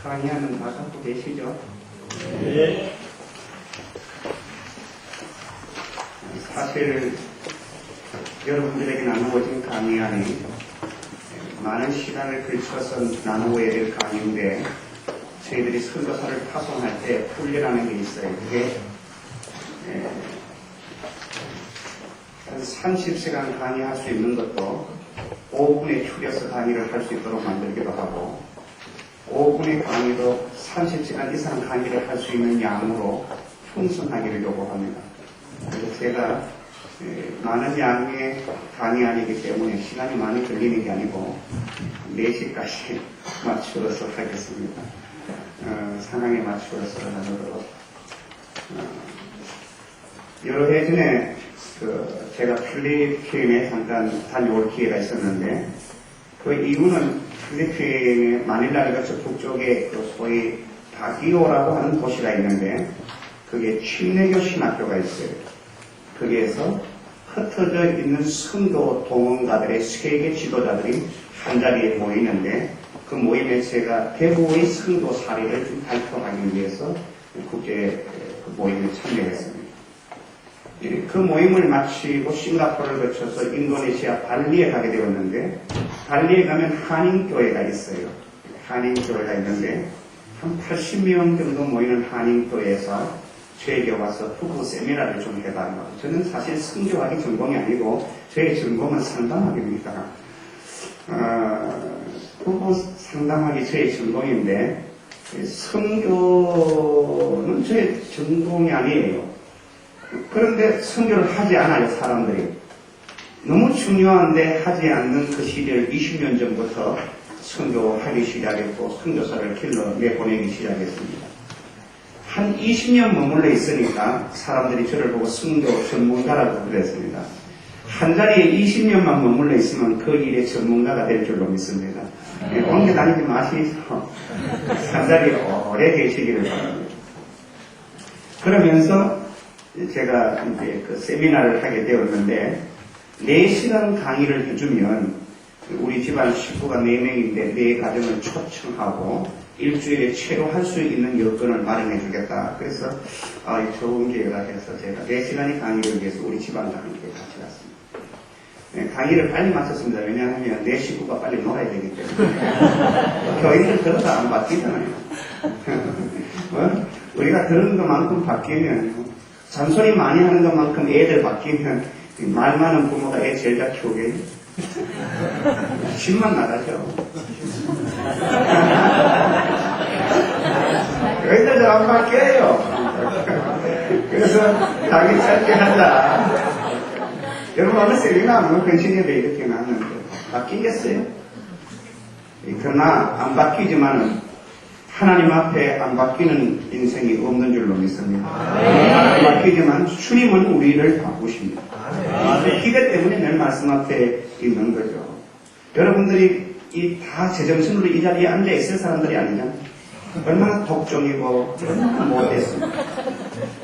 강의하는 다 갖고 계시죠? 네. 사실 여러분들에게 나누어진 강의안이 많은 시간을 걸쳐서 나누어야 될 강의인데 저희들이 선교사를 파송할 때 훈련하는 게 있어요. 그게 한 30시간 강의할 수 있는 것도 5분에 줄여서 강의를 할 수 있도록 만들기도 하고 5분의 강의도 30시간 이상 강의를 할 수 있는 양으로 풍성하기를 요구합니다. 그래서 제가 많은 양의 강의안이기 때문에 시간이 많이 걸리는 게 아니고 4시까지 맞추어서 하겠습니다. 상황에 맞추어서 하도록 여러 해 전에 제가 필리핀에 잠깐 다녀올 기회가 있었는데 그 이유는 필리핀의 마닐라를 거쳐 북쪽에 소위 바기오라고 하는 도시가 있는데 그게 침례교 신학교가 있어요. 거기에서 흩어져 있는 선교 동원가들의 세계 지도자들이 한 자리에 모이는데 그 모임에 제가 대구의 선교 사례를 좀 발표하기 위해서 국제 모임에 참여했습니다. 그 모임을 마치고 싱가포르를 거쳐서 인도네시아 발리에 가게 되었는데 발리에 가면 한인교회가 있어요. 한인교회가 있는데 한 80명 정도 모이는 한인교회에서 저에게 와서 부부 세미나를 좀 해달라고. 저는 사실 선교학이 전공이 아니고 저의 전공은 상담학입니다. 부부 상담학이 저의 전공인데 선교는 저의 전공이 아니에요. 그런데 선교를 하지 않아요, 사람들이. 너무 중요한데 하지 않는 그 시절 20년 전부터 선교하기 시작했고 선교사를 길러 내보내기 시작했습니다. 한 20년 머물러 있으니까 사람들이 저를 보고 선교 전문가라고 그랬습니다. 한 자리에 20년만 머물러 있으면 그 일의 전문가가 될 줄로 믿습니다. 옮겨 다니지 마시고 한 자리에 오래 계시기를 바랍니다. 그러면서 제가 이제 그 세미나를 하게 되었는데 4시간 강의를 해주면 우리 집안 식구가 4명인데 4가정을 초청하고 일주일에 최로 할 수 있는 여건을 마련해 주겠다. 그래서 좋은 기회가 돼서 제가 4시간의 강의를 위해서 우리 집안과 함께 같이 갔습니다. 강의를 빨리 마쳤습니다. 왜냐하면 내 식구가 빨리 놀아야 되기 때문에 교인들 들어서 안 바뀌잖아요. 우리가 들은 것만큼 바뀌면 잔소리 많이 하는 것만큼 애들 바뀌면 말 많은 부모가 애 제일 잘 키우게 집만 나가죠. 애들 잘 안 바뀌어요. 그래서 자기 짧게 한다. 여러분 어느 세미나 뭐 근신예배 이렇게 나왔는데 바뀌겠어요? 그러나 안 바뀌지만은 하나님 앞에 안 바뀌는 인생이 없는 줄로 믿습니다. 안 바뀌지만 주님은 우리를 바꾸십니다. 기대 때문에 늘 말씀 앞에 있는 거죠. 여러분들이 다 제정신으로 이 자리에 앉아 있을 사람들이 아니잖아요. 얼마나 독종이고 얼마나 못했습니까?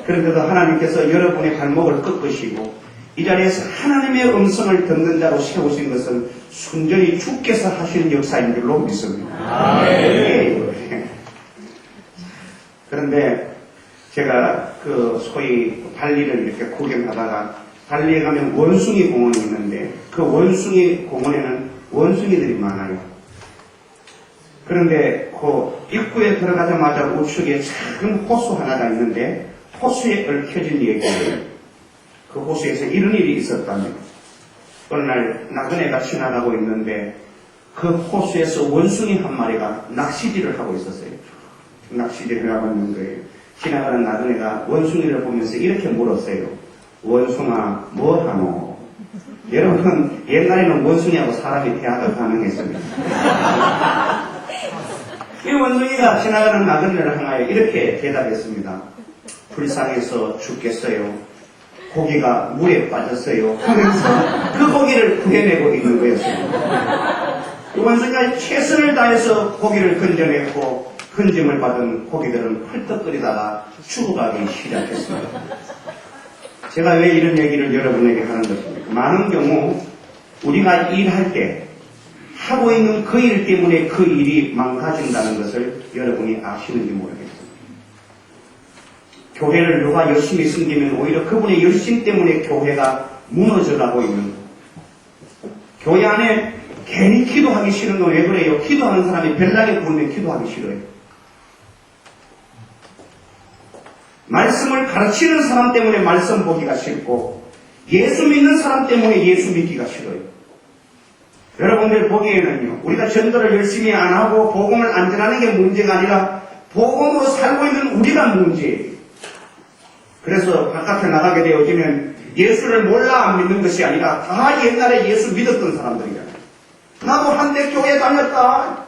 그런데도 하나님께서 여러분의 발목을 꺾으시고 이 자리에서 하나님의 음성을 듣는 자로 세우신 것은 순전히 주께서 하시는 역사인 줄로 믿습니다. 그런데 제가 소위 발리를 이렇게 구경하다가 발리에 가면 원숭이 공원이 있는데 그 원숭이 공원에는 원숭이들이 많아요. 그런데 그 입구에 들어가자마자 우측에 작은 호수 하나가 있는데 호수에 얽혀진 얘기예요. 그 호수에서 이런 일이 있었답니다. 어느 날 나그네가 지나가고 있는데 그 호수에서 원숭이 한 마리가 낚시질을 하고 있었어요. 낚시질을 하고 있는 거예요. 지나가는 나그네가 원숭이를 보면서 이렇게 물었어요. 원숭아 뭐하노? 여러분 옛날에는 원숭이하고 사람이 대화가 가능했습니다. 이 원숭이가 지나가는 나그네를 향하여 이렇게 대답했습니다. 불쌍해서 죽겠어요. 고기가 물에 빠졌어요. 하면서 그 고기를 구해내고 있는 거였습니다. 이 원숭이가 최선을 다해서 고기를 건져냈고 건짐을 받은 고기들은 헐떡거리다가 죽어가기 시작했습니다. 제가 왜 이런 얘기를 여러분에게 하는 것입니까? 많은 경우 우리가 일할 때 하고 있는 그 일 때문에 그 일이 망가진다는 것을 여러분이 아시는지 모르겠습니다. 교회를 누가 열심히 섬기면 오히려 그분의 열심 때문에 교회가 무너져가고 있는 거예요. 교회 안에 괜히 기도하기 싫은 건 왜 그래요? 기도하는 사람이 별나게 부르면 기도하기 싫어요. 말씀을 가르치는 사람 때문에 말씀 보기가 싫고 예수 믿는 사람 때문에 예수 믿기가 싫어요. 여러분들 보기에는요, 우리가 전도를 열심히 안 하고 복음을 안 전하는 게 문제가 아니라 복음으로 살고 있는 우리가 문제예요. 그래서 바깥에 나가게 되어지면 예수를 몰라 안 믿는 것이 아니라 다 옛날에 예수 믿었던 사람들이야. 나도 한때 교회 다녔다.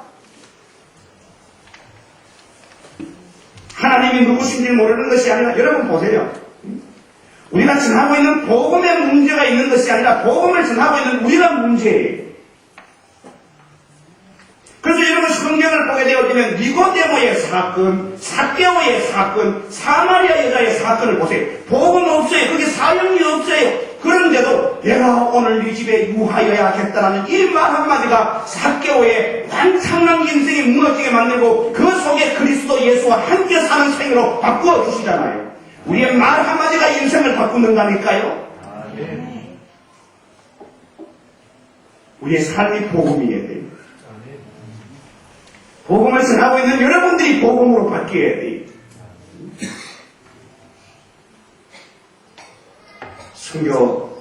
하나님이 누구신지 모르는 것이 아니라, 여러분 보세요. 우리가 전하고 있는 복음에 문제가 있는 것이 아니라 복음을 전하고 있는 우리가 문제예요. 그래서 여러분 성경을 보게 되어지면 니고데모의 사건, 삭개오의 사건, 사마리아 여자의 사건을 보세요. 복음 없어요. 그게 사형이 없어요. 그런데도 내가 오늘 이 집에 유하여야겠다라는 이 말 한마디가 삭개오의 완창난 인생이 무너지게 만들고 그 속에 그리스도 예수와 함께 사는 생으로 바꾸어 주시잖아요. 우리의 말 한마디가 인생을 바꾸는다니까요. 우리의 삶이 복음이어야 돼요. 복음을 전하고 있는 여러분들이 복음으로 바뀌어야 돼요. 선교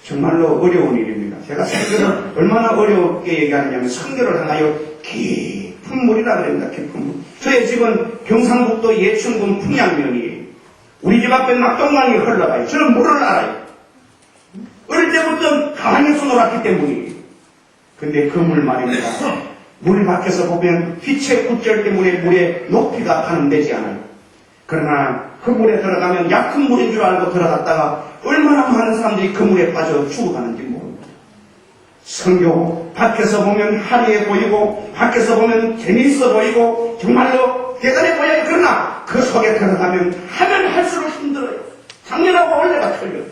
정말로 어려운 일입니다. 제가 선교를 얼마나 어렵게 얘기하느냐면 선교를 하나요 깊은 물이라 그럽니다. 깊은 물. 저의 집은 경상북도 예천군 풍양면이에요. 우리 집 앞에 낙동강이 흘러가요. 저는 물을 알아요. 어릴 때부터 강에서 놀았기 때문이에요. 근데 그 물 말입니다. 물 밖에서 보면 빛의 굿절 때문에 물의 높이가 가늠되지 않아요. 그러나 그 물에 들어가면 약한 물인 줄 알고 들어갔다가 얼마나 많은 사람들이 그 물에 빠져 죽어가는지 모릅니다. 성교 밖에서 보면 화려해 보이고 밖에서 보면 재미있어 보이고 정말로 대단해 보여요. 그러나 그 속에 들어가면 하면 할수록 힘들어요. 작년하고 올해가 틀려요.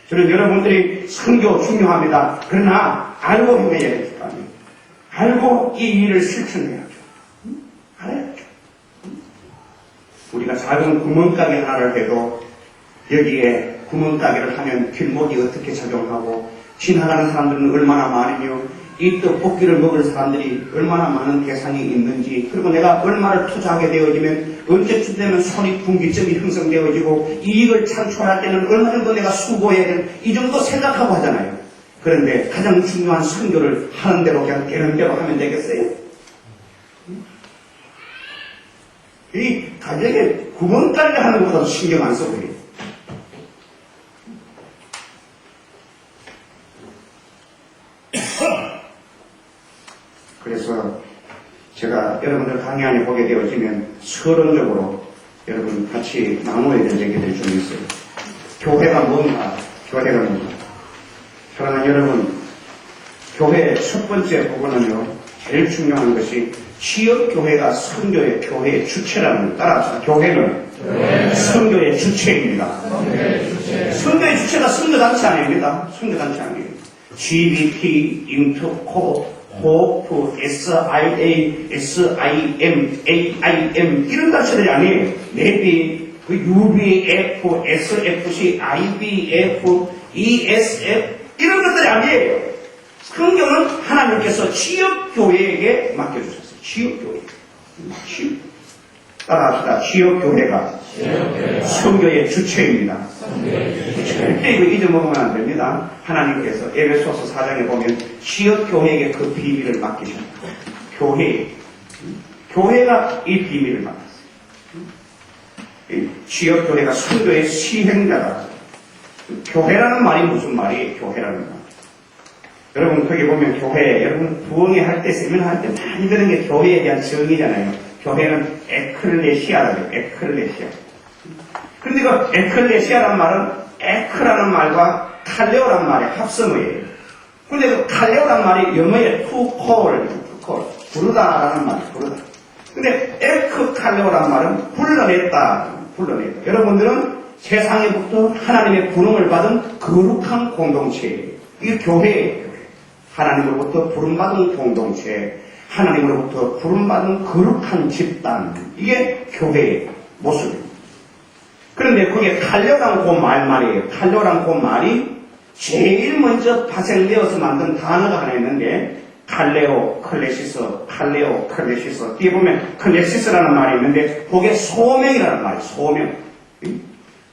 저는 여러분들이 성교 중요합니다. 그러나 알고 행해야 될 거 아니에요. 알고 이 일을 실천해야죠. 알아야죠. 우리가 작은 구멍가게 하나를 해도 여기에 구멍가게를 하면 길목이 어떻게 작용하고 지나가는 사람들은 얼마나 많으며 이 떡볶이를 먹을 사람들이 얼마나 많은 대상이 있는지, 그리고 내가 얼마를 투자하게 되어지면 언제쯤 되면 손익분기점이 형성되어지고 이익을 창출할 때는 얼마 정도 내가 수고해야 되는, 이 정도 생각하고 하잖아요. 그런데 가장 중요한 선교를 하는 대로 그냥 되는 대로 하면 되겠어요? 이 가정에 구멍가게 하는 것보다 신경 안 써도 돼요. 그래서 제가 여러분들 강의 안에 보게 되어지면 서론적으로 여러분 같이 나눠야 될 얘기들이 좀 있어요. 교회가 뭔가, 교회가 뭔가. 그러나 여러분, 교회 첫 번째 부분은요, 제일 중요한 것이 취업교회가 선교의 교회의 주체라는 걸 따라합시다. 교회는 선교의 주체입니다. 선교의 주체가 선교단체 아닙니다. 선교단체 아니에요. GBT, 인터코, 호프, SIA, SIM, AIM 이런 단체들이 아니에요. 내비, UBF, SFC, IBF, ESF 이런 것들이 아니에요. 성경은 하나님께서 취업교회에게 맡겨주셨어요. 취업교회. 따라합시다. 취업교회가 선교의 주체입니다. 절대 이거 잊어먹으면 안 됩니다. 하나님께서 에베소서 4장에 보면 취업교회에게 그 비밀을 맡기셨다. 교회가 이 비밀을 맡았어요. 취업교회가 선교의 시행자다. 교회라는 말이 무슨 말이에요? 교회라는 말. 여러분 거기 보면 교회, 여러분 부흥회 할 때, 세미나 할 때 많이 드는 게 교회에 대한 정의잖아요. 교회는 에클레시아라고요. 에클레시아. 그런데 그 에클레시아라는 말은 에크라는 말과 칼레오라는 말의 합성어예요. 그런데 그 칼레오라는 말이 영어에 to call, 부르다라는 말이에요. 부르다. 근데 에크 칼레오라는 말은 불러냈다. 여러분들은 세상에부터 하나님의 부름을 받은 거룩한 공동체예요. 이게 교회예요. 하나님으로부터 부름받은 공동체, 하나님으로부터 부름받은 거룩한 집단, 이게 교회의 모습입니다. 그런데 그게 칼레오라는 그 말이에요. 칼레오라는 그 말이 제일 먼저 파생되어서 만든 단어가 하나 있는데, 칼레오, 클레시스, 칼레오, 클레시스. 뒤에 보면 클레시스라는 말이 있는데, 그게 소명이라는 말이에요. 소명.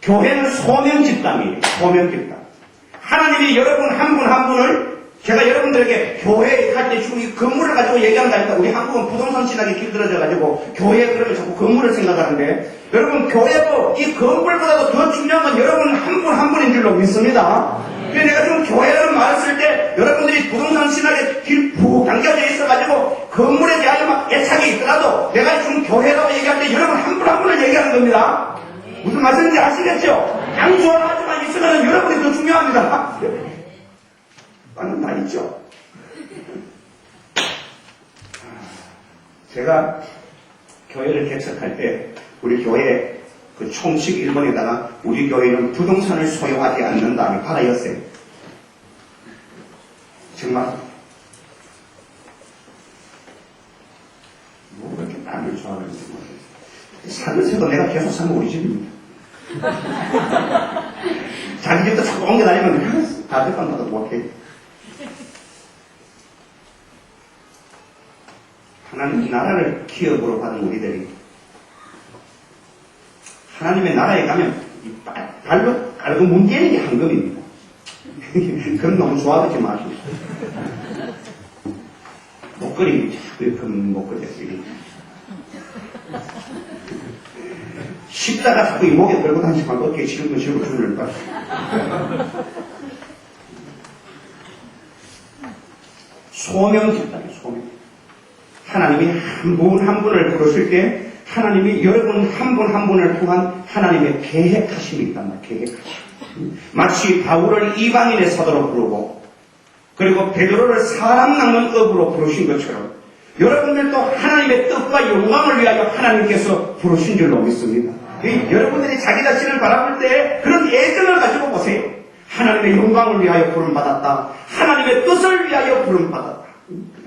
교회는 소명 집단이에요. 소명 집단. 하나님이 여러분 한 분 한 분을, 제가 여러분들에게 교회에 갈 때 지금 이 건물을 가지고 얘기한다니까, 우리 한국은 부동산 신학이 길들어져가지고 교회 그러면 자꾸 건물을 생각하는데, 여러분 교회도 이 건물보다도 더 중요한 건 여러분 한 분 한 분인 줄로 믿습니다. 그래서 내가 지금 교회라는 말을 쓸 때 여러분들이 부동산 신학에 길 푹 당겨져 있어가지고 건물에 대하여 막 애착이 있더라도 내가 지금 교회라고 얘기할 때 여러분 한 분 한 분을 얘기하는 겁니다. 무슨 말씀인지 아시겠죠? 양조하지만 있으면 여러분이 더 중요합니다. 나는 다 있죠. 제가 교회를 개척할 때 우리 교회 그 총칙 1번에다가 우리 교회는 부동산을 소유하지 않는다 받아였어요. 정말 뭐 그렇게 땅을 좋아하는지 모르겠어요. 사면서도 내가 계속 사면 우리 집입니다. 자기 집도 자꾸 옮겨다니면 다들방마다 못해. 하나님 나라를 기업으로 받은 우리들이 하나님의 나라에 가면 발로 깔고 문제는 게 황금입니다. 그건 너무 좋아하지 마시고. 목걸이, 금 목걸이 쓰기. 십자가 자꾸 이 목에 들고 다니시면 어떻게 지금 죽을까? 소명 집단이에요, 소명. 하나님이 한 분 한 분을 부르실 때 하나님이 여러분 한 분 한 분을 통한 하나님의 계획하심이 있단 말이에요. 계획하심. 마치 바울을 이방인의 사도로 부르고 그리고 베드로를 사람 낚는 업으로 부르신 것처럼 여러분들도 하나님의 뜻과 영광을 위하여 하나님께서 부르신 줄로 믿습니다. 여러분들이 자기 자신을 바라볼 때 그런 애정을 가지고 보세요. 하나님의 영광을 위하여 부름받았다. 하나님의 뜻을 위하여 부름받았다.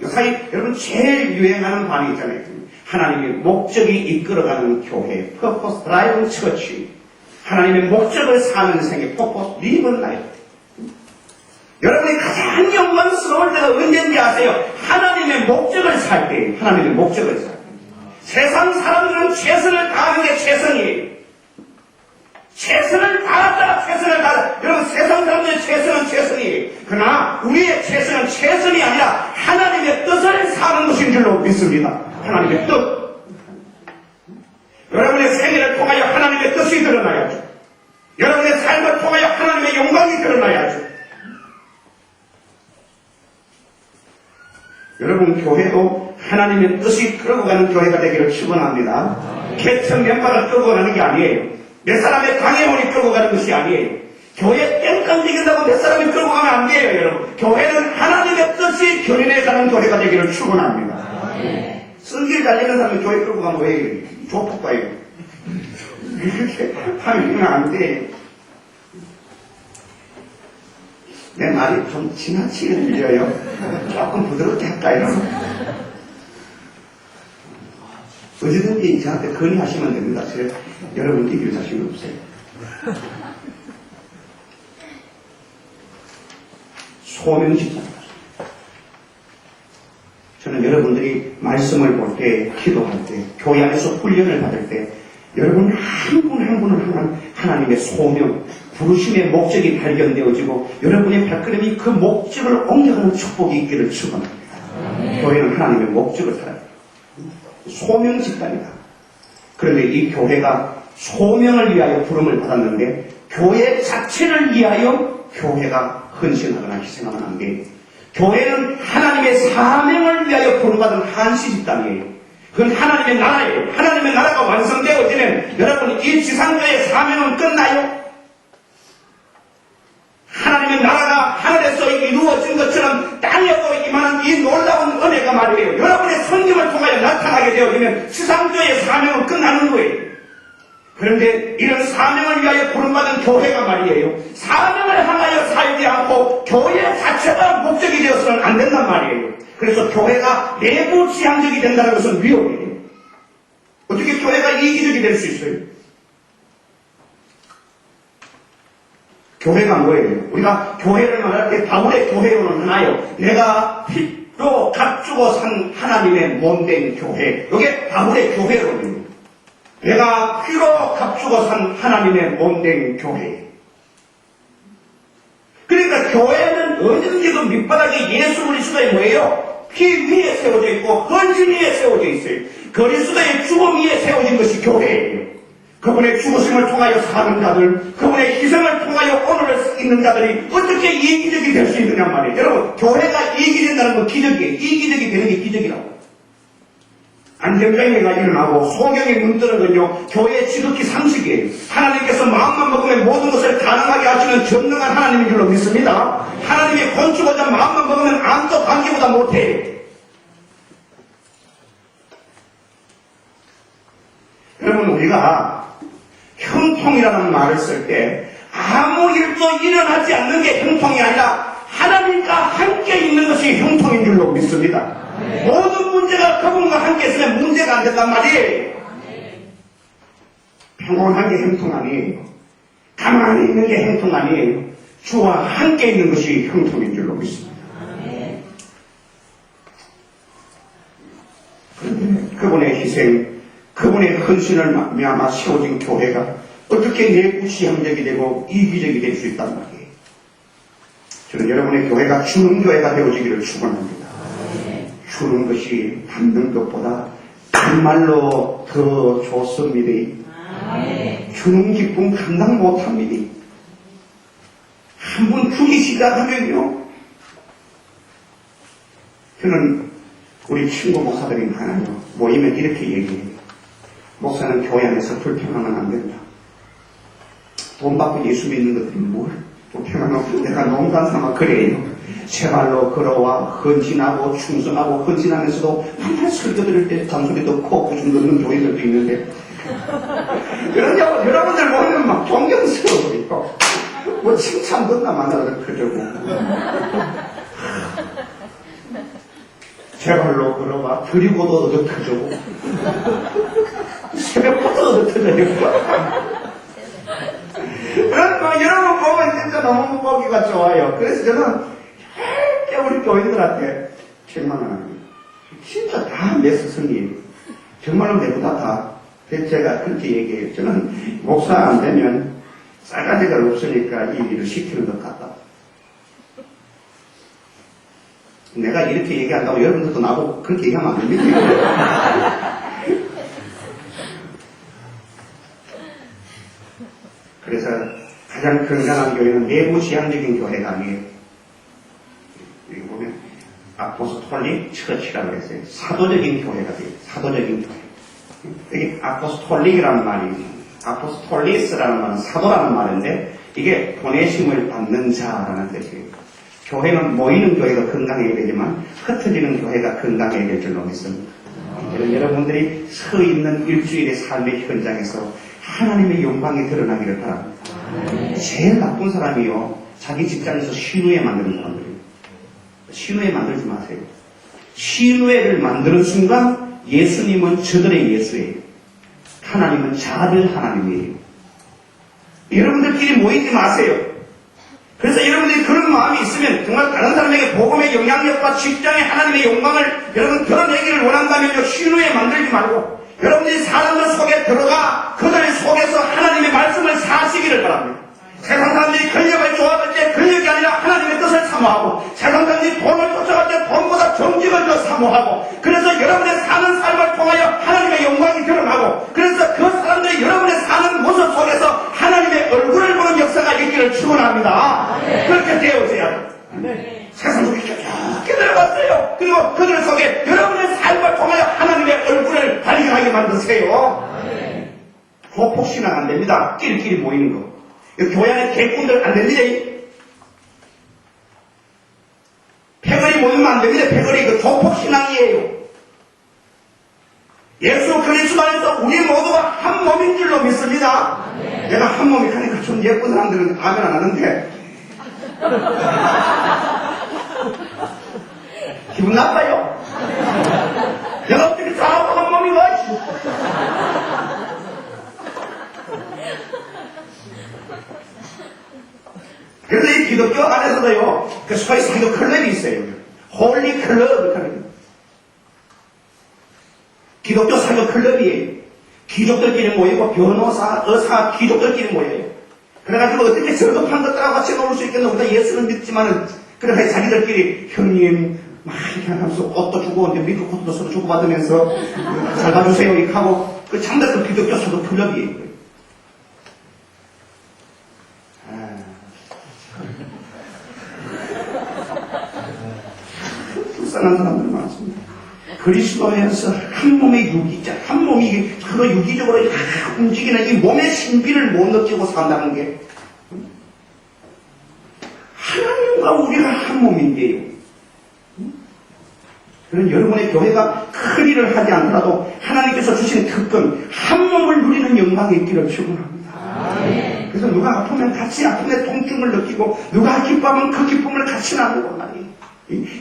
요사이 여러분 제일 유행하는 반응이 있잖아요. 하나님의 목적이 이끌어가는 교회, Purpose Driven Church. 하나님의 목적을 사는 생애, Purpose Driven Life. 여러분이 가장 영광스러울 때가 언제인지 아세요? 하나님의 목적을 살 때, 하나님의 목적을 살 때. 세상 사람들은 최선을 다하는 게 최선이에요. 최선을 다하자, 최선을 다하자. 여러분, 세상 사람들의 최선은 최선이에요. 그러나 우리의 최선은 최선이 아니라 하나님의 뜻을 사는 것인 줄로 믿습니다. 하나님의 뜻. 여러분의 생애를 통하여 하나님의 뜻이 드러나야죠. 여러분의 삶을 통하여 하나님의 영광이 드러나야죠. 여러분 교회도 하나님의 뜻이 끌고 가는 교회가 되기를 축원합니다. 개척 멤버를 끌고 가는 게 아니에요. 몇 사람의 강해원이 끌고 가는 것이 아니에요. 교회 땡깡 되긴다고 몇 사람이 끌고 가면 안 돼요, 여러분. 교회는 하나님의 뜻이 견인해 가는 교회가 되기를 축원합니다. 성질 달리는 사람이 교회 끌고 가면 왜 조폭가요? 이렇게 하면 안 돼. 내 말이 좀 지나치게 들려요. 조금 부드럽게 할까요? 어디든지 저한테 건의하시면 됩니다. 여러분 이길 자신 없어요. 소명집단입니다. 저는 여러분들이 말씀을 볼 때, 기도할 때, 교회 안에서 훈련을 받을 때 여러분 한 분 한 분을 향한 하나님의 소명, 부르심의 목적이 발견되어지고 여러분의 발걸음이 그 목적을 옮겨가는 축복이 있기를 축원합니다. 교회는 하나님의 목적을 살아요. 소명 집단이다. 그런데 이 교회가 소명을 위하여 부름을 받았는데 교회 자체를 위하여 교회가 헌신하거나 희생하면 안 돼요. 교회는 하나님의 사명을 위하여 부름받은 한시 집단이에요. 그건 하나님의 나라예요. 하나님의 나라가 완성되어지면 여러분 이 지상교의 사명은 끝나요? 하나님의 나라가 하늘에서 이루어진 것처럼 땅에도 임하는 이 놀라운 은혜가 말이에요. 여러분의 성경을 통하여 나타나게 되어지면 지상교의 사명은 끝나는 거예요. 그런데 이런 사명을 위하여 부름받은 교회가 말이에요. 사명을 향하여 살지 않고 교회 자체가 목적이 되어서는 안 된단 말이에요. 그래서 교회가 내부 지향적이 된다는 것은 위험이에요. 어떻게 교회가 이기적이 될 수 있어요? 교회가 뭐예요? 우리가 교회를 말할 때 바울의 교회로는 하나요. 내가 피로 값주고 산 하나님의 몸된 교회. 이게 바울의 교회론입니다. 내가 피로 값주고 산 하나님의 몸된 교회. 그러니까 교회는 어딘지도 밑바닥에 예수 그리스도의 뭐예요? 피 위에 세워져 있고 헌신 위에 세워져 있어요. 그리스도의 죽음 위에 세워진 것이 교회예요. 그분의 죽으심을 통하여 사는 자들, 그분의 희생을 통하여 오늘을 있는 자들이 어떻게 이기적이 될 수 있느냐 말이에요. 여러분, 교회가 이기적이 된다는 건 기적이에요. 이기적이 되는 게 기적이라고. 안전장애가 일어나고 소경이 문드는 건요, 교회의 지극히 상식이에요. 하나님께서 마음만 먹으면 모든 것을 가능하게 하시는 전능한 하나님인 줄로 믿습니다. 하나님의 건축하자 마음만 먹으면 암도 관계보다 못해요. 여러분, 우리가 형통이라는 말을 쓸 때 아무 일도 일어나지 않는 게 형통이 아니라 하나님과 함께 있는 것이 형통인 줄로 믿습니다. 모든 문제가 그분과 함께 있으면 문제가 안 된단 말이에요. 평온한 게 형통 아니에요. 가만히 있는 게 형통 아니에요. 주와 함께 있는 것이 형통인 줄로 믿습니다. 그런데 그분의 희생, 그분의 헌신을 말미암아 세워진 교회가 어떻게 내부지향적이 되고 이기적이 될 수 있단 말이에요. 저는 여러분의 교회가 주는 교회가 되어지기를 축원합니다. 주는 것이 받는 것보다 정말로 더 좋습니다. 주는 기쁨 감당 못합니다. 한번 주기 시작하면요, 저는 우리 친구 목사들이 많아요. 모이면 이렇게 얘기해요. 목사는 교회 안에서 불평하면 안 된다. 돈 받고 예수 믿는 것들이 뭘 불평하면 내가 농담 삼아 그래요. 제발로 걸어와 헌신하고 충성하고 헌신하면서도 정말 설교 들을 때 잔소리 듣고 구중 듣는 교인들도 있는데 여러분들 보면 막 존경스러워. 뭐 칭찬 듣나 마나 그러고 제발로 걸어와 드리고도 얻어터주고 새벽부터 얻어터져요. 여러분 보면 진짜 너무 보기가 좋아요. 그래서 저는 절대 우리 교인들한테 책망을 합니다. 진짜 다 내 스승이에요. 정말로 내보다 다. 그래서 제가 그렇게 얘기해요. 저는 목사 안 되면 싸가지가 없으니까 이 일을 시키는 것 같다. 내가 이렇게 얘기한다고 여러분들도 나보고 그렇게 얘기하면 안 됩니다. 그래서 가장 건강한 교회는 내부 지향적인 교회가 아니에요. 여기 보면 아포스톨릭 처치라고 했어요. 사도적인 교회가 돼요. 사도적인 교회. 여기 아포스톨릭이라는 말이 아포스톨리스라는 말은 사도라는 말인데 이게 보내심을 받는 자라는 뜻이에요. 교회는 모이는 교회가 건강해야 되지만 흩어지는 교회가 건강해야 될 줄로 믿습니다. 여러분들이 서 있는 일주일의 삶의 현장에서 하나님의 영광이 드러나기를 바랍니다. 제일 나쁜 사람이요, 자기 직장에서 신우회 만드는 사람들이에요. 신우회 만들지 마세요. 신우회를 만드는 순간 예수님은 저들의 예수예요. 하나님은 자들 하나님이에요. 여러분들끼리 모이지 마세요. 그래서 여러분들이 그런 마음이 있으면 정말 다른 사람에게 복음의 영향력과 직장의 하나님의 영광을 여러분 드러내기를 원한다면요, 신우회 만들지 말고 여러분들이 사람들 속에 들어가 그들 속에서 하나님의 말씀을 사시기를 바랍니다. 세상 사람들이 권력을 좋아할 때 권력이 아니라 하나님의 뜻을 사모하고, 세상 사람들이 돈을 쫓아갈 때 돈보다 정직을 더 사모하고, 그래서 여러분의 사는 삶을 통하여 하나님의 영광이 드러나고, 그래서 그 사람들이 여러분의 사는 모습 속에서 하나님의 얼굴을 보는 역사가 있기를 축원합니다. 그렇게 되어져야 돼요. 세상 속에 깊게 들어갔어요. 그리고 그들 속에 여러분의 삶을 통하여 하나님의 얼굴을 발견하게 만드세요. 조폭신앙 안 됩니다. 끼리끼리 모이는 거. 교회 안에 개꾼들 안 됩니다. 패거리 모이면 안 됩니다. 패거리 그 조폭신앙이에요. 예수 그리스도 안에서 우리 모두가 한 몸인 줄로 믿습니다. 내가 한 몸이 하니까 좀 예쁜 사람들은 아멘 안 하는데 기분 나빠요. 내가 어떻게 사람하고 한 몸인 거야? 그래서 이 기독교 안에서도요, 그 소위 사교 클럽이 있어요. 홀리 클럽 하는 기독교 사교 클럽이에요. 귀족들끼리 모이고 변호사, 의사, 귀족들끼리 모여요. 그래가지고 어떻게 저급한 것들하고 같이 놀 수 있겠노? 우리가 예수는 믿지만은 그래 자기들끼리 형님 막 이렇게 하면서 옷도 주고 이제 미국 코트도 서로 주고받으면서 잘 봐주세요 이렇게 하고 그 참된 그 기독교 사교 클럽이에요. 불쌍한 사람들 많습니다. 그리스도에서 한 몸의 유기자, 한 몸이 서로 유기적으로 움직이는 이 몸의 신비를 못 느끼고 산다는 게 하나님과 우리가 한 몸인데요. 그런 여러분의 교회가 큰 일을 하지 않더라도 하나님께서 주신 특권, 한 몸을 누리는 영광이 있기를 축원합니다. 그래서 누가 아프면 같이 아픔의 통증을 느끼고 누가 기뻐하면 그 기쁨을 같이 나누고 말이에요.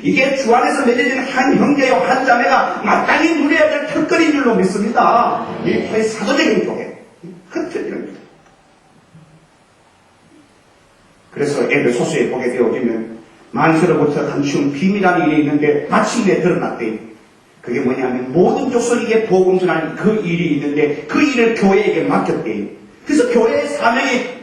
이게 주 안에서 맺어진 한 형제요 한 자매가 마땅히 누려야 될 특권인 줄로 믿습니다. 이 사도적인 교회 흩어지는 교회. 그래서 에베소서에 보게 되어지면 만세로부터 감추운 비밀한 일이 있는데 마침내 드러났대. 그게 뭐냐면 모든 족속에게 복음 전하는 그 일이 있는데 그 일을 교회에게 맡겼대. 그래서 교회의 사명이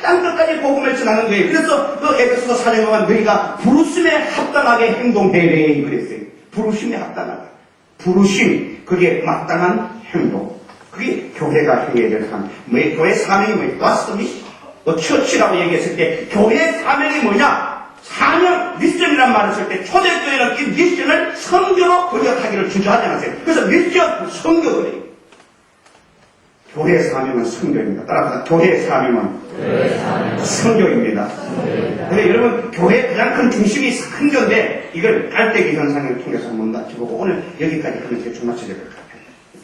땅 끝까지 복음을 전하는 거예요. 그래서 그 에베소서 4장에 보면 너희가 부르심에 합당하게 행동해래 그랬어요. 부르심에 합당하게. 부르심, 그게 마땅한 행동. 그게 교회가 행해야 될 삶. 교회 사명이 뭐예요? 왓스미시? 처치라고 얘기했을 때 교회의 사명이 뭐냐? 사명, 미션이란 말을 쓸 때 초대교회는 이 미션을 선교로 번역하기를 주저하지 않았어요. 그래서 미션, 선교거래요. 교회의 사명은 선교입니다. 따라서 교회의 사명은 선교입니다. 근데 여러분 교회의 가장 큰 중심이 선교인데 이걸 깔때기 현상을 통해서 한번 맞춰보고 오늘 여기까지 하면 대충 맞춰야 될 것 같아요.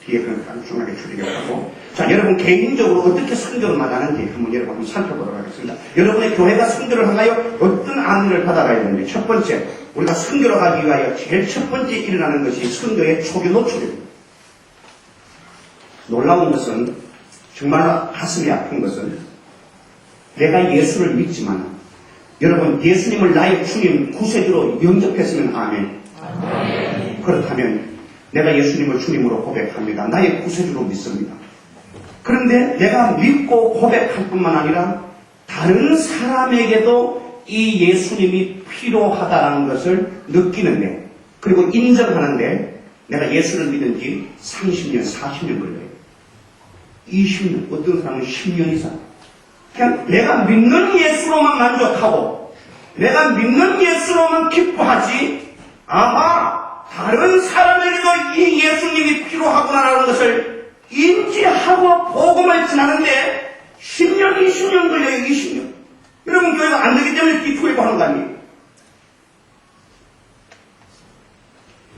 뒤에 그런 단순하게 추리를 하고 자 여러분 개인적으로 어떻게 선교를 만나는지 한번 여러분 한번 살펴보도록 하겠습니다. 여러분의 교회가 선교를 하나요? 어떤 안위를 받아가야 되는지 첫 번째 우리가 선교로 가기 위하여 제일 첫 번째 일어나는 것이 선교의 초기 노출입니다. 놀라운 것은 정말 가슴이 아픈 것은 내가 예수를 믿지만 여러분 예수님을 나의 주님 구세주로 영접했으면 아멘. 그렇다면 내가 예수님을 주님으로 고백합니다. 나의 구세주로 믿습니다. 그런데 내가 믿고 고백할 뿐만 아니라 다른 사람에게도 이 예수님이 필요하다는 것을 느끼는데 그리고 인정하는데 내가 예수를 믿은 지 30년, 40년 걸려요. 20년, 어떤 사람은 10년 이상. 그냥 내가 믿는 예수로만 만족하고 내가 믿는 예수로만 기뻐하지 아마 다른 사람에게도 이 예수님이 필요하구나라는 것을 인지하고 복음을 전하는데 10년, 20년 걸려요. 20년. 여러분 교회가 안 되기 때문에 기쁘게 하는 거 아니에요.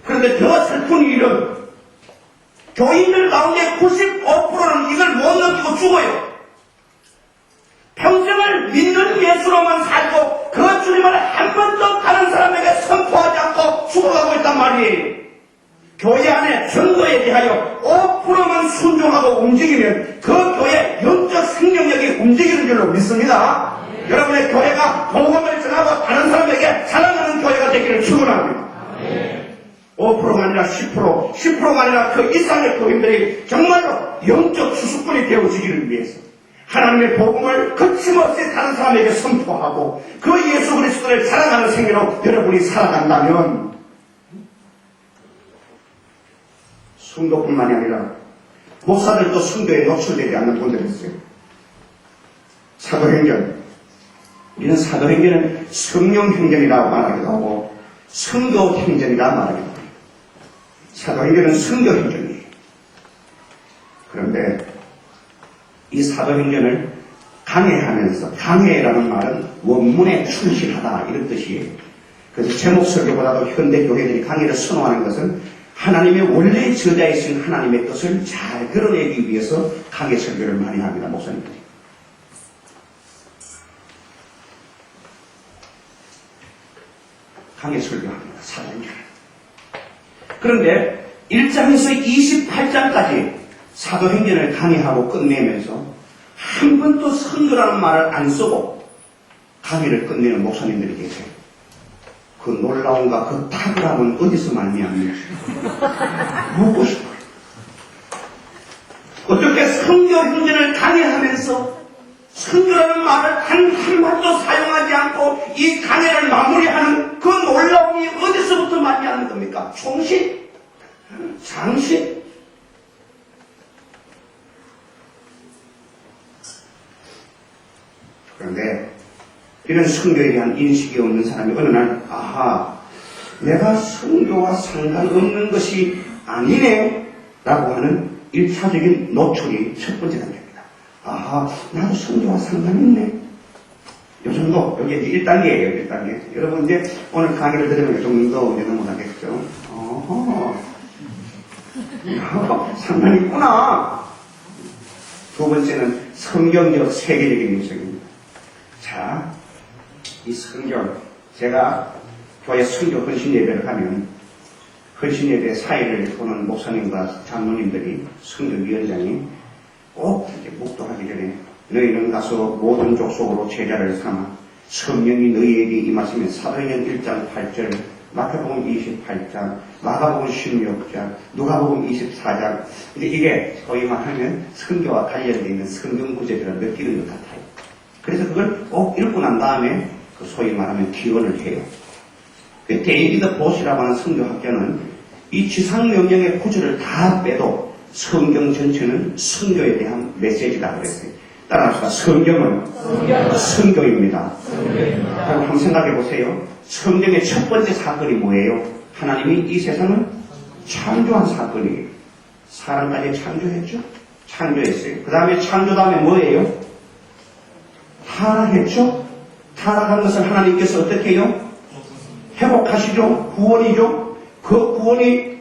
그런데 더 슬픈 일은 교인들 가운데 95%는 이걸 못 느끼고 죽어요. 평생을 믿는 예수로만 살고 그 주님을 한 번도 다른 사람에게 선포하지 않고 죽어가고 있단 말이에요. 교회 안에 전도에 대하여 5%만 순종하고 움직이면 그 교회 영적 생명력이 움직이는 줄로 믿습니다. 여러분의 교회가 복음을 전하고 다른 사람에게 사랑하는 교회가 되기를 축원합니다. 5%가 아니라 10%가 아니라 그 이상의 교인들이 정말로 영적 수수꾼이 되어지기를 위해서 하나님의 복음을 거침없이 다른 사람에게 선포하고 그 예수 그리스도를 사랑하는 생애로 여러분이 살아간다면 순도뿐만이 아니라 목사들도 순도에 노출되지 않는 분들이 있어요. 사도행전 우리는 사도행전은 성령행전이라고 말하기도 하고 선교행전이라고 말하기도 합니다. 사도행전은 선교행전이에요. 그런데 이 사도행전을 강해하면서 강해라는 말은 원문에 충실하다 이런 뜻이에요. 그래서 제목 설교보다도 현대 교회들이 강해를 선호하는 것은 하나님의 원래 저자에 있는 하나님의 뜻을 잘 드러내기 위해서 강해 설교를 많이 합니다, 목사님들이. 강해 설교합니다, 사도행전. 그런데 1장에서 28장까지 사도행전을 강의하고 끝내면서 한 번도 선교라는 말을 안 쓰고 강의를 끝내는 목사님들이 계세요. 그 놀라움과 그 탁월함은 어디서 말미암는지 묻고 싶어요. 어떻게 선교행전을 강의하면서 선교라는 말을 한 마디도 사용하지 않고 이 강의를 마무리하는 그 놀라움이 어디서부터 말미암는 겁니까? 총신? 장신? 그런데 이런 선교에 대한 인식이 없는 사람이 어느 날 아하, 내가 선교와 상관없는 것이 아니네 라고 하는 1차적인 노출이 첫 번째 단계입니다. 아하, 나도 선교와 상관있네. 요 정도, 여기 이제 1단계예요, 1단계. 여러분 이제 오늘 강의를 들으면 이 정도 이제 넘어가겠죠. 상관이 있구나. 두 번째는 성경적 세계적인 인식입니다. 자, 이 성경, 제가 교회 선교 헌신 예배를 하면 헌신 예배 사회를 보는 목사님과 장로님들이 선교위원장이 꼭 이제 묵도하기 전에 너희는 가서 모든 족속으로 제자를 삼아 성령이 너희에게 임하시면 사도행전 1장 8절, 마태복음 28장, 마가복음 16장, 누가복음 24장. 근데 이게 소위 말하면 선교와 관련되어 있는 성경 구절을 느끼는 것 같아요. 그래서 그걸 꼭 읽고 난 다음에 그 소위 말하면 기원을 해요. 그 데이비드 보시라고 하는 선교학자는 이 지상명령의 구절을 다 빼도 성경 전체는 선교에 대한 메시지다 그랬어요. 따라합시다. 성경은 선교입니다. 그럼 한번 생각해 보세요. 성경의 첫 번째 사건이 뭐예요? 하나님이 이 세상을 창조한 사건이에요. 사람까지 창조했죠? 창조했어요. 그 다음에 창조 다음에 뭐예요? 타락했죠? 타락한 것을 하나님께서 어떻게 해요? 회복하시죠? 구원이죠? 그 구원이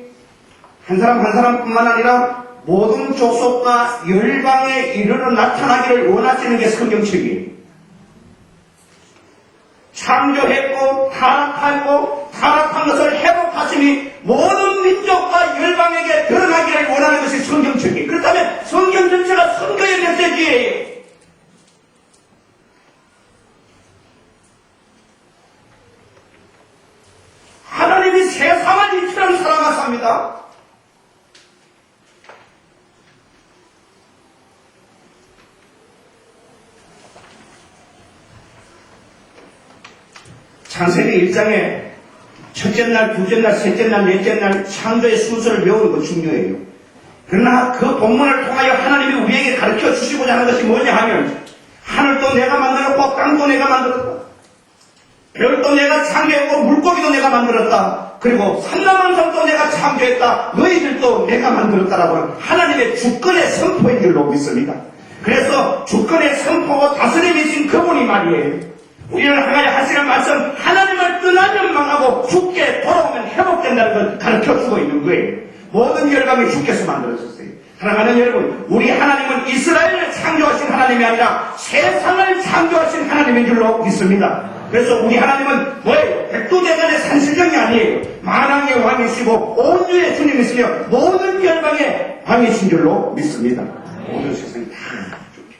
한 사람 한 사람뿐만 아니라 모든 족속과 열방에 이르러 나타나기를 원하시는 게 성경책이에요. 창조했고 타락한 것을 회복하시니 모든 민족과 열방에게 드러나기를 원하는 것이 성경책이에요. 그렇다면 성경 전체가 선교의 메시지예요. 하나님이 세상을 이처럼 사랑하십니다. 창세기 1장에 첫째 날, 둘째 날, 셋째 날, 넷째 날 창조의 순서를 배우는 거 중요해요. 그러나 그 본문을 통하여 하나님이 우리에게 가르쳐 주시고자 하는 것이 뭐냐 하면 하늘도 내가 만들었고 땅도 내가 만들었다. 별도 내가 창조했고 물고기도 내가 만들었다. 그리고 산나만성도 내가 창조했다. 너희들도 내가 만들었다라고 하나님의 주권의 선포인 줄로 믿습니다. 그래서 주권의 선포고 다스림이신 그분이 말이에요. 우리를 향하여 하시는 말씀, 하나님을 떠나면 망하고 죽게 돌아오면 회복된다는 걸 가르쳐주고 있는 거예요. 모든 열방이 주께서 만들어졌어요. 사랑하는 여러분, 우리 하나님은 이스라엘을 창조하신 하나님이 아니라 세상을 창조하신 하나님인 줄로 믿습니다. 그래서 우리 하나님은 뭐예요? 백두대간의 산신령이 아니에요. 만왕의 왕이시고 온유의 주님이시며 모든 열방의 왕이신 줄로 믿습니다. 모든 세상이 다 좋게.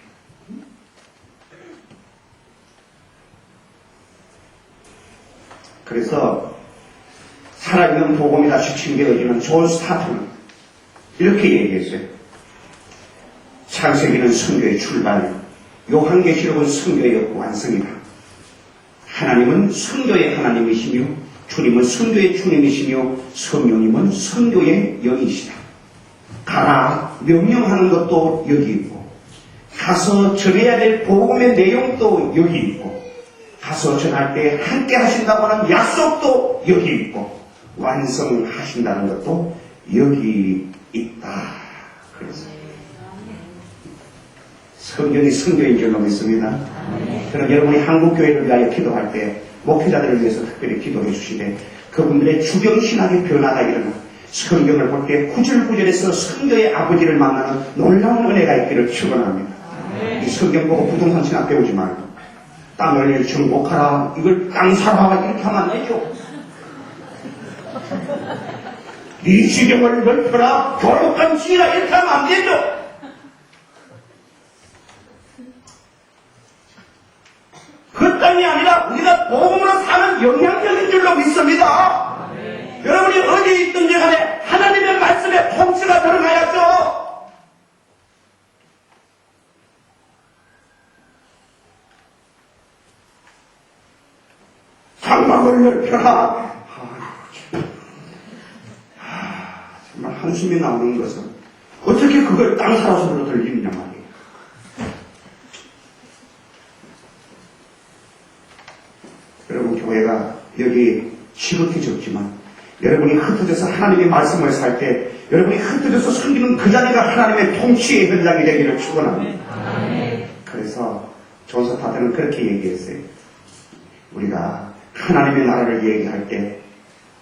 그래서 살아있는 복음이 다시 칭겨지는 존 스타트는 이렇게 얘기했어요. 창세기는 선교의 출발, 요한계시록은 선교의 완성이다. 하나님은 선교의 하나님이시며 주님은 선교의 주님이시며 성령님은 선교의 영이시다. 가라 명령하는 것도 여기 있고 가서 전해야 될 복음의 내용도 여기 있고 가서 전할 때 함께 하신다고 하는 약속도 여기 있고 완성하신다는 것도 여기 있다. 그래서 성경이 선교인 줄로 믿습니다. 저는 여러분이 한국교회를 위하여 기도할 때 목회자들을 위해서 특별히 기도해 주시되 그분들의 주경신학의 변화가 일어나 성경을 볼 때 구절구절에서 성도의 아버지를 만나는 놀라운 은혜가 있기를 축원합니다. 이 성경 보고 부동산 신학 배우지 말고 땅을 정복하라, 이걸 땅 사라 이렇게 하면 안 되죠. 네 지경을 넓혀라, 교육감 지으라 이렇게 하면 안 되죠. 그 땅이 아니라 우리가 복음으로 사는 영향력인 줄로 믿습니다. 여러분이 어디에 있든지 간에 하나님의 말씀에 통치가 들어가야죠. 장막을 넓혀라. 정말 한숨이 나오는 것은 어떻게 그걸 땅 사라서로 들리느냐 말이에요. 여러분, 교회가 여기 지극히 적지만 여러분이 흩어져서 하나님의 말씀을 살 때 여러분이 흩어져서 섬기는 그 자리가 하나님의 통치의 현장이 되기를 축원합니다. 그래서 존서 파트는 그렇게 얘기했어요. 우리가 하나님의 나라를 얘기할 때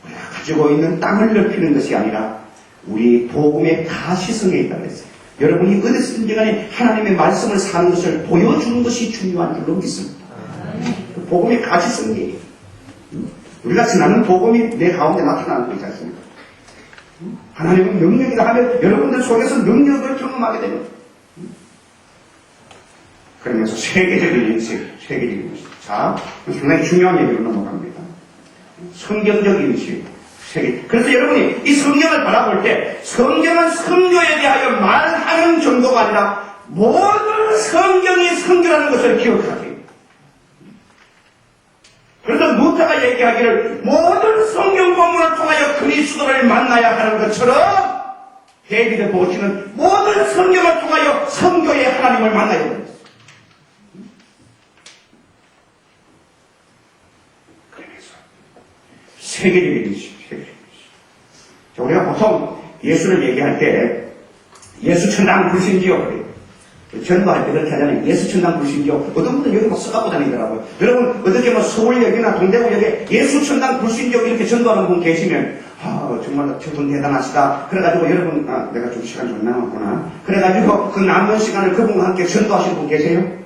우리가 가지고 있는 땅을 넓히는 것이 아니라 우리 복음의 가시성에 있다고 했어요. 여러분이 어디서든지 간에 하나님의 말씀을 사는 것을 보여주는 것이 중요한 줄로 믿습니다. 복음의 가시성이에요. 우리가 지나는 복음이 내 가운데 나타나는 거 있지 않습니까? 하나님은 능력이라 하면 여러분들 속에서 능력을 경험하게 됩니다. 그러면서 세계적인 인식, 세계적인 인식. 자, 상당히 중요한 얘기로 넘어갑니다. 성경적 인식, 세계. 그래서 여러분이 이 성경을 바라볼 때 성경은 선교에 대하여 말하는 정도가 아니라 모든 성경이 선교라는 것을 기억하세요. 그래서 루터가 얘기하기를 모든 성경 본문을 통하여 그리스도를 만나야 하는 것처럼 데이비드 보시는 모든 성경을 통하여 선교의 하나님을 만나야 됩니다. 그래서 세계적인 인식, 세계적인 인식. 우리가 보통 예수를 얘기할 때 예수 천당 불신지요 그래요. 전도할 때 그렇게 하잖아요. 예수 천당 불신지요. 어떤 분들은 여기 막 써갖고 다니더라고요. 여러분 어떻게 뭐 서울역이나 동대구역에 예수 천당 불신지요 이렇게 전도하는 분 계시면 정말 저분 대단하시다. 그래가지고 여러분 내가 좀 시간 좀 남았구나. 그래가지고 그 남은 시간을 그분과 함께 전도하시는 분 계세요?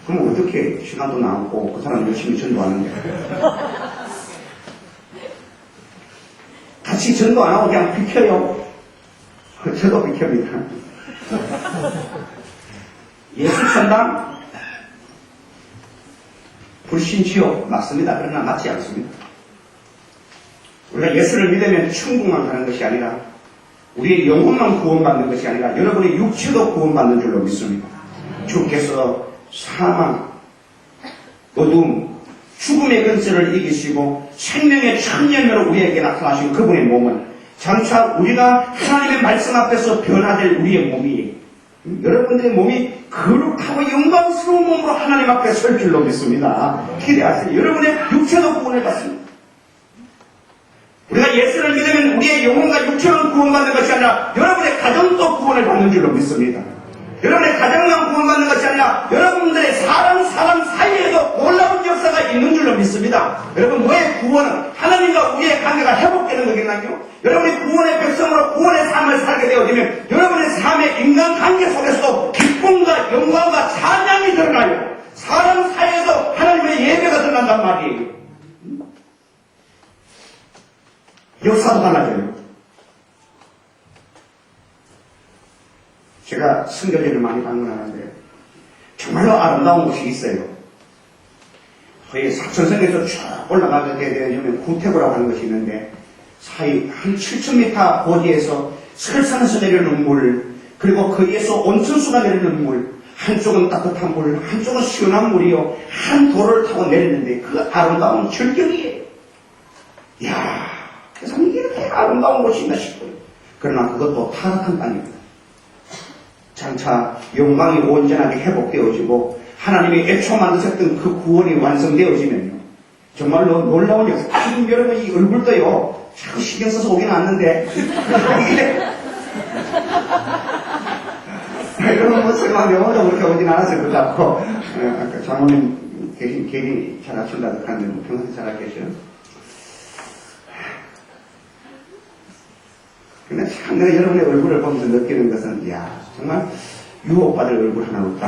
그럼 어떻게 시간도 남고 그 사람 열심히 전도하는데 같이 전도 안 하고 그냥 비켜요. 저도 비켭니다. 예수 천당 불신지요 맞습니다. 그러나 맞지 않습니다. 우리가 예수를 믿으면 천국만 가는 것이 아니라 우리의 영혼만 구원받는 것이 아니라 여러분의 육체도 구원받는 줄로 믿습니다. 주께서 사망, 어둠, 죽음의 근세를 이기시고 생명의 천년으로 우리에게 나타나신 그분의 몸은 장차 우리가 하나님의 말씀 앞에서 변화될 우리의 몸이 여러분들의 몸이 거룩하고 영광스러운 몸으로 하나님 앞에 설 줄로 믿습니다. 기대하세요. 여러분의 육체도 구원을 받습니다. 우리가 예수를 믿으면 우리의 영혼과 육체는 구원받는 것이 아니라 여러분의 가정도 구원을 받는 줄로 믿습니다. 여러분의 가정만 구원받는 것이 아니라 여러분들의 사람 사이에도 놀라운 역사가 있는 줄로 믿습니다. 여러분 뭐의 구원은 하나님과 우리의 관계가 회복되는 거겠나요? 여러분이 구원의 백성으로 구원의 삶을 살게 되어지면 여러분의 삶의 인간관계 속에서도 기쁨과 영광과 찬양이 드러나요. 사람 사이에서 하나님의 예배가 드러난단 말이에요. 역사도 달라져요. 제가 선교지를 많이 방문하는데 정말로 아름다운 곳이 있어요. 저희 사천성에서 쭉 올라가게 되면 구태고라고 하는 것이 있는데 사이 한 7,000m 고지에서 설산에서 내리는 물, 그리고 거기에서 온천수가 내리는 물, 한쪽은 따뜻한 물, 한쪽은 시원한 물이요. 한 도를 타고 내리는데 그 아름다운 절경이에요. 이야, 세상에 이렇게 아름다운 곳이 있나 싶어요. 그러나 그것도 타락한 땅입니다. 장차 영광이 온전하게 회복되어지고 하나님이 애초 만드셨던 그 구원이 완성되어지면요 정말로 놀라운 역사. 지금 여러분 이 얼굴도요 자꾸 신경 써서 오긴 왔는데 여러분 뭐 설마 영어도 그렇게 오진 않았을 것 같고 장모님 괜히 잘하신다 하는데 뭐 평소에 잘하겠죠. 근데 참 내가 여러분의 얼굴을 보면서 느끼는 것은, 이야, 정말 유혹받을 얼굴 하나 없다.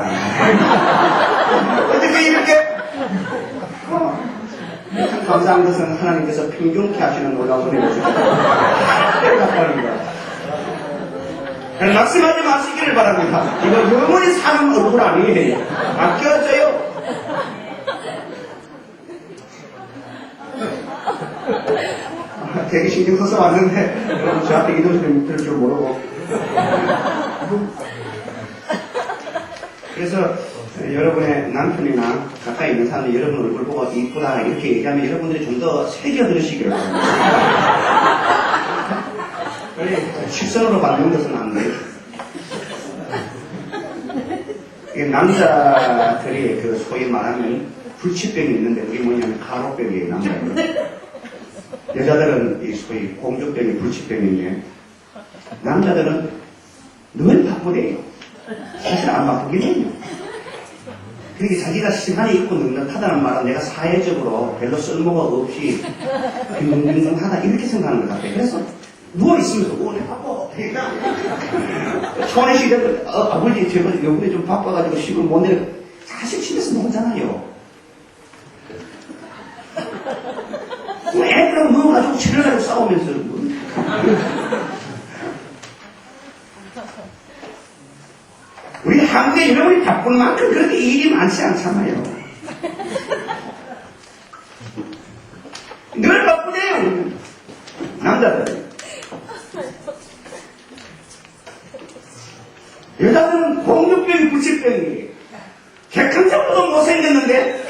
어떻게 이렇게, 참 감사한 것은 하나님께서 평균케 하시는 놀라운 은혜를 주셨다. 낙심하지 마시기를 바랍니다. 이거 영원히 사는 얼굴 아니에요. 아껴져요. 되게 신경 써서 왔는데 여러분 저한테 이런 소리 들을 줄 모르고 그래서 여러분의 남편이나 가까이 있는 사람이 여러분 얼굴 보고 이쁘다 이렇게 얘기하면 여러분들이 좀 더 새겨 들으시기를 바랍니다. 식선으로 받는 것은 안 돼요. 남자들이 그 소위 말하면 불치병이 있는데 그게 뭐냐면 가로병이에요. 남자들은. 여자들은 이 소위 공주병이 불치병인데 남자들은 늘 바쁘대요. 사실 안 바쁘긴 해요. 그러니까 자기가 시간이 있고 넉넉하다는 말은 내가 사회적으로 별로 쓸모가 없이 빈둥빈둥하다 이렇게 생각하는 것 같아요. 그래서 누워있으면서 내가 바빠. 초원의 시대도 아버지 제가 요번에 좀 바빠가지고 시골 못 내려 사실 집에서 놀잖아요. 애들하고 누워가지고 치료하고 싸우면서 우리 한국에 여러분이 바쁜 만큼 그렇게 일이 많지 않잖아요. 늘 바쁘대요. 남자들. 여자들은 공주병이 불치병이에요. 객관적으로도 못생겼는데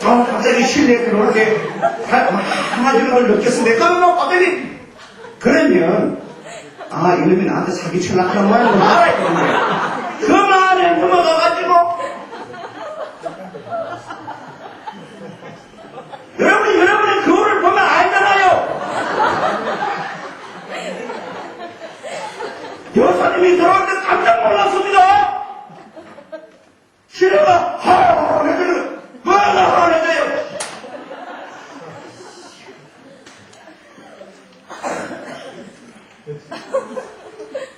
갑자기 실내에 들어올 때 하나주는 걸 느꼈는데 그러면 갑자기 그러면 이놈이 나한테 사기치려고 하는 말을 알아야 되는데 그 말에 넘어가가지고 여러분이 그거를 보면 알잖아요. 여사님이 들어올 때 깜짝 놀랐습니다. 시내가 하하해져요. 뭐가 하하해져요.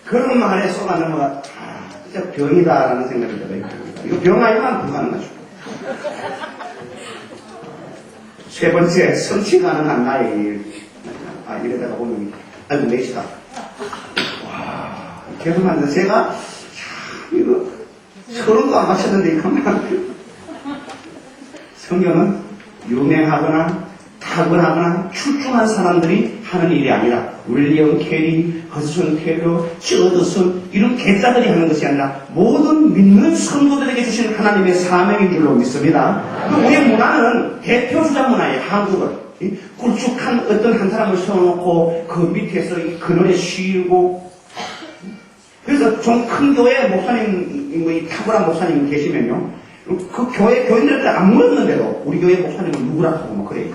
그런 말에 쏘가 넘어가 진짜 병이다라는 생각이 들어요. 이거 병 아니면 불가능하죠. 세 번째, 성취 가능한 나이. 이러다가 보면 아이고 내시다. 결혼하는데 제가 이거 서른도 안 맞췄는데 이것만 성경은 유명하거나 타고나거나 출중한 사람들이 하는 일이 아니라 윌리엄 캐리, 허드슨 테일러, 저드슨 이런 개짜들이 하는 것이 아니라 모든 믿는 성도들에게 주신 하나님의 사명인 줄로 믿습니다. 우리 문화는 대표주자 문화예요. 한국은 굵직한 어떤 한 사람을 세워놓고 그 밑에서 이 그늘에 쉬고 그래서 좀 큰 교회 목사님, 이 탁월한 목사님 계시면요. 그 교회 교인들한테 안 물었는데도 우리 교회 목사님은 누구라 하고 막 그래요.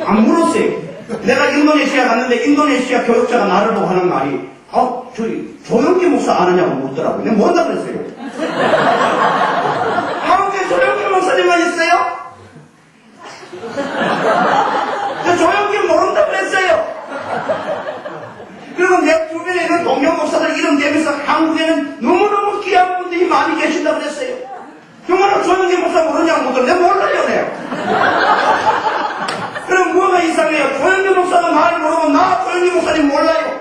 안 물었어요. 내가 인도네시아 갔는데 인도네시아 교육자가 나를 보고 하는 말이 저기 조영기 목사 아느냐고 묻더라고요. 내가 뭔다 그랬어요. 한국에 조영기 목사님만 있어요? 조영기 모른다 그랬어요. 그리고 내 주변에 있는 동료 목사들 이름 대면서 한국에는 너무너무 귀한 분들이 많이 계신다 그랬어요. 그러면 조영기 목사 모르냐고 묻더라고요. 내가 몰라요, 내가. 그럼 뭐가 이상해요? 조영기 목사도 말을 모르고 나 조영기 목사님 몰라요.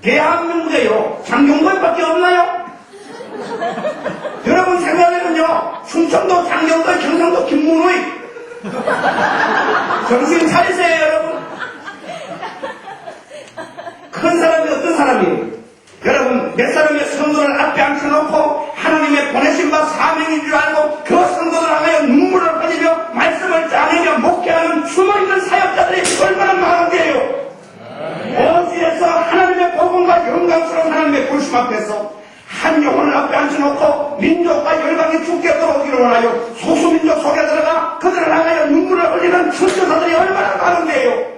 대한민국에요. 장경도밖에 없나요? 여러분 생각해보면요. 충청도 장경도, 경상도 김문의. 정신 차리세요, 여러분. 큰 사람이 어떤 사람이에요? 여러분 몇 사람의 성도를 앞에 앉혀놓고 하나님의 보내신 바 사명인 줄 알고 그 성도들 향하여 눈물을 흘리며 말씀을 짜내며 목회하는 숨어있는 사역자들이 얼마나 많은데요. 어디에서 하나님의 복음과 영광스러운 하나님의 불심 앞에서 한 영혼을 앞에 앉혀놓고 민족과 열방이 죽게 들어오기를 원하여 소수민족 속에 들어가 그들을 향하여 눈물을 흘리는 천천사들이 얼마나 많은데요.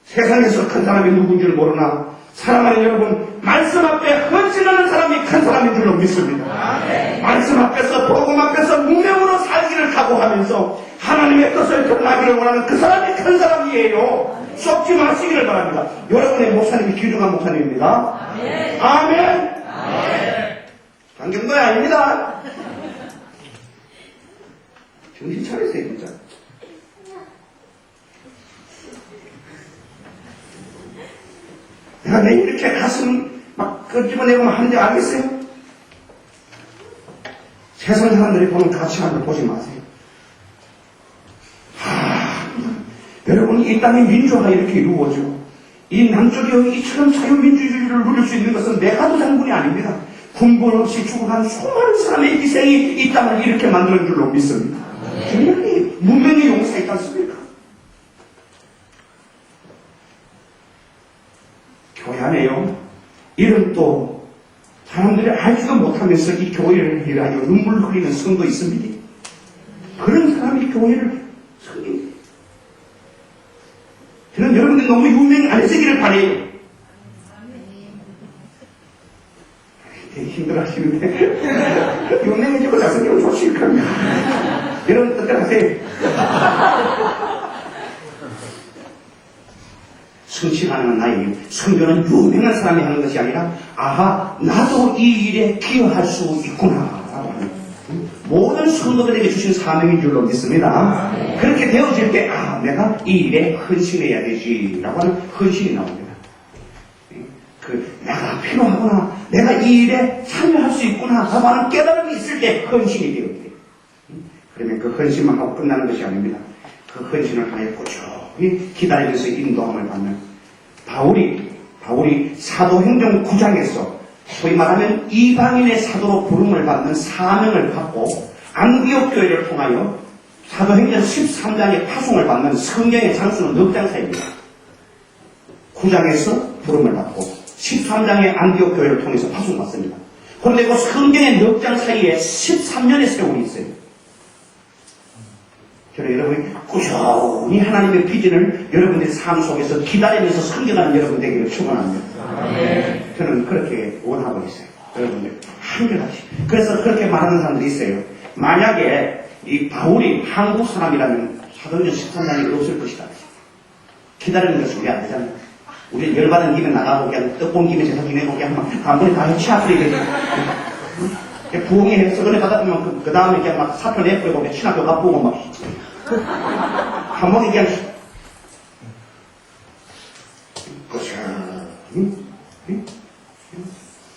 세상에서 큰 사람이 누군지를 모르나 사랑하는 여러분, 말씀 앞에 헌신하는 사람이 큰 사람인 줄로 믿습니다. 말씀 앞에서 복음 앞에서 무명으로 살기를 각오하면서 하나님의 뜻을 드러나기를 원하는 그 사람이 큰 사람이에요. 사람이에요. 썩지 마시기를 바랍니다. 여러분의 목사님이 귀중한 목사님입니다. 아멘. 강경도야 아닙니다. 정신 차리세요, 진짜. 내가 내 이렇게 가슴 막 끄집어내고 하는지 알겠어요? 세상 사람들이 보는 가치관을 보지 마세요. 여러분, 이 땅의 민주화가 이렇게 이루어지고, 이 남쪽이 이처럼 자유민주주의를 누릴 수 있는 것은 메가도 장군이 아닙니다. 군분 없이 죽어간 수많은 사람의 희생이 이 땅을 이렇게 만드는 줄로 믿습니다. 정말 문명의 용사 있지 않습니까? 교회 안에요. 이런 사람들이 알지도 못하면서 이 교회를 위하여 눈물 흘리는 성도 있습니다. 그런 사람이 교회를 섬깁니다. 저는 여러분들이 너무 유명 안 해주기를 바래요. 되게 힘들어 하시는데 유명해지고 자성이면 좋지 그러면 여러분 뜻대로 하세요. 성취 가능한 나에게 성교는 유명한 사람이 하는 것이 아니라 아하 나도 이 일에 기여할 수 있구나 라고 하는 모든 성도들에게 주신 사명인 줄로 믿습니다. 그렇게 되어질 때 내가 이 일에 헌신해야 되지 라고 하는 헌신이 나옵니다. 내가 필요하구나, 내가 이 일에 참여할 수 있구나 라고 하는 깨달음이 있을 때 헌신이 되어요. 그러면 그 헌신만 하고 끝나는 것이 아닙니다. 그 헌신을 하여 꾸준히 기다리면서 인도함을 받는 바울이 사도행전 9장에서 소위 말하면 이방인의 사도로 부름을 받는 사명을 받고 안디옥 교회를 통하여 사도행전 13장의 파송을 받는 성경의 장수는 넉 장 사이입니다. 9장에서 부름을 받고 13장의 안디옥 교회를 통해서 파송받습니다. 그런데 그 성경의 넉 장 사이에 13년의 세월이 있어요. 저는 여러분이 꾸준히 하나님의 비전을 여러분들의 삶 속에서 기다리면서 섬겨가는 여러분 되기를 축원합니다. 저는 그렇게 원하고 있어요. 여러분들 한결같이. 그래서 그렇게 말하는 사람들이 있어요. 만약에 이 바울이 한국 사람이라면 사도행전 13장이 없을 것이다. 기다리는 것이 우리 안 되잖아요. 우리 열받은 김에 나가고 그냥 떡본 김에 제사 지내고 그냥 한 번에 다 해치아프리 되죠. 부흥회 서건에 가다 보면 그 다음에 그냥 막 사표 내버리고 친학교 가보고 막 한 번에 그냥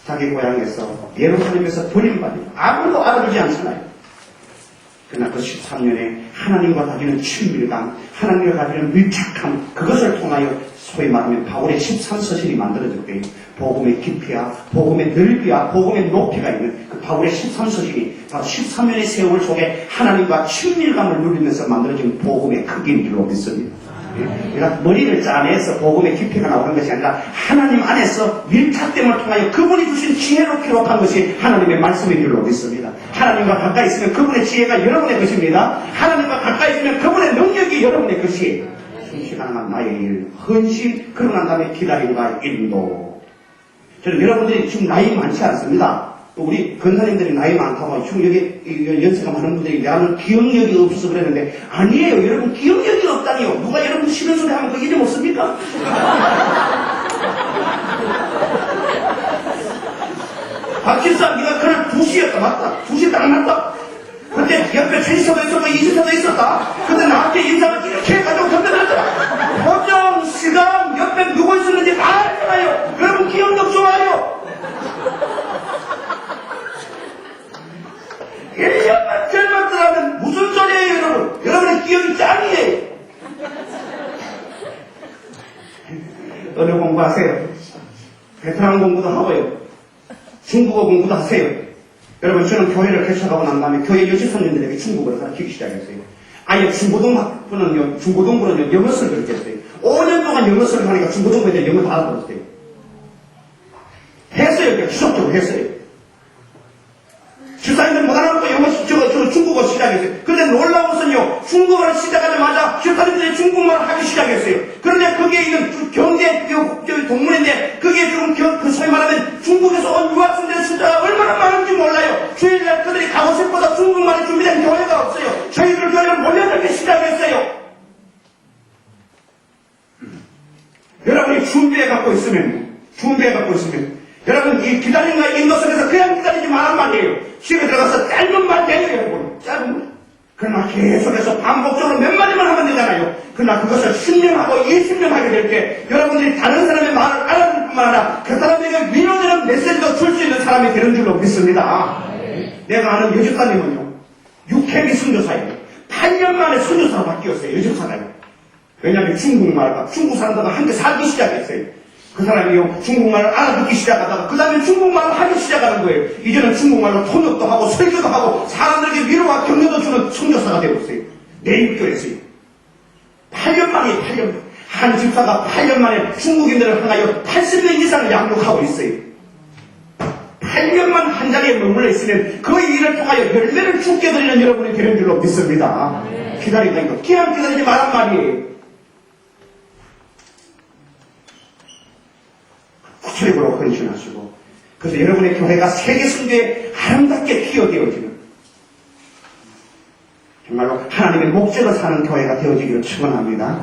자기 고향에서 예루살렘에서 버림받는 아무도 알아주지 않잖아요. 그러나 그 13년에 하나님과 가지는 친밀감, 하나님과 가지는 밀착함, 그것을 통하여 소위 말하면 바울의 13서신이 만들어졌대요. 복음의 깊이와 복음의 넓이와 복음의 높이가 있는 그 바울의 13서신이 바로 13년의 세월 속에 하나님과 친밀감을 누리면서 만들어진 복음의 크기인 줄로 믿습니다. 그러니까 머리를 짜내서 복음의 깊이가 나오는 것이 아니라 하나님 안에서 밀착됨을 통하여 그분이 주신 지혜로 기록한 것이 하나님의 말씀인 줄로 믿습니다. 하나님과 가까이 있으면 그분의 지혜가 여러분의 것입니다. 하나님과 가까이 있으면 그분의 능력이 여러분의 것이에요. 성취 가능한 나의 일, 헌신, 그러고 난 다음에 기다림과 인도. 저는 여러분들이 지금 나이 많지 않습니다. 또 우리 권사님들이 나이 많다고 지금 여기 연세가 많은 분들이 나는 기억력이 없어서 그랬는데 아니에요. 여러분 기억력이 없다니요. 누가 여러분 싫은 소리 하면 그 이름 없습니까? 박집사 네가 그날 2시였다 맞다. 2시 딱 맞다. 근데 옆에 최지서도 있었고 이지서도 있었다. 근데 나한테 인상을 이렇게 해가지고 던져놨더라. 표정, 시간, 옆에 누구 있었는지 다 알잖아요. 여러분 기억력 좋아요. 1년만 젊었더라면 무슨 소리예요 여러분. 여러분의 기억이 짱이에요. 언어 공부하세요. 베트남 공부도 하고요. 중국어 공부도 하세요. 여러분 저는 교회를 개척하고 난 다음에 교회 여직원님들에게 중국어를 가르치기 시작했어요. 아예 중고등부는요 영어서를 가르쳤어요. 5년 동안 영어서를 하니까 중고등부에 대한 영어 다 알아들었어요. 했어요. 그냥 지속적으로 했어요. 집사님들 못 알아듣고 영어, 중국어 시작했어요. 그런데 놀라운 것은요, 중국어를 시작하자마자 집사님들이 중국말을 하기 시작했어요. 그런데 거기에 있는 경제 동문회인데, 거기에 지금 그 소위 말하면 중국에서 온 유학생들의 숫자가 얼마나 많은지 몰라요. 주일날 그들이 가고 싶어도 중국말이 준비된 교회가 없어요. 저희들 교회를 몰려들기 시작했어요. 여러분이 준비해 갖고 있으면 여러분 이 기다림과 인도 속에서 그냥 기다리지 말란 말이에요. 집에 들어가서 짧은 말 돼요, 여러분. 짧은 말. 그러나 계속해서 반복적으로 몇 마디만 하면 되잖아요. 그러나 그것을 10년 하고 20년 하게 될 때 여러분들이 다른 사람의 말을 알아들 뿐만 아니라 그 사람에게 위로되는 메시지도 줄 수 있는 사람이 되는 줄로 믿습니다. 내가 아는 여집사님은요, 육회비 선교사예요. 8년 만에 선교사로 바뀌었어요, 여집사가요. 왜냐하면 중국 사람들과 함께 살기 시작했어요. 그 사람이요, 중국말을 알아듣기 시작하다가 그 다음에 중국말을 하기 시작하는 거예요. 이제는 중국말로 통역도 하고 설교도 하고 사람들에게 위로와 격려도 주는 선교사가 되고 있어요. 내입교에서요. 8년 만에 한 집사가 8년 만에 중국인들을 향하여 80명 이상을 양육하고 있어요. 8년만 한 자리에 머물러 있으면 그 일을 통하여 열매를 죽게 드리는 여러분이 되는 줄로 믿습니다. 기다리다 이거 그냥 기다리지 말란 말이에요. 구체적으로 헌신하시고, 그래서 여러분의 교회가 세계 선교에 아름답게 피어되어지는, 정말로 하나님의 목적을 사는 교회가 되어지기를 축원합니다.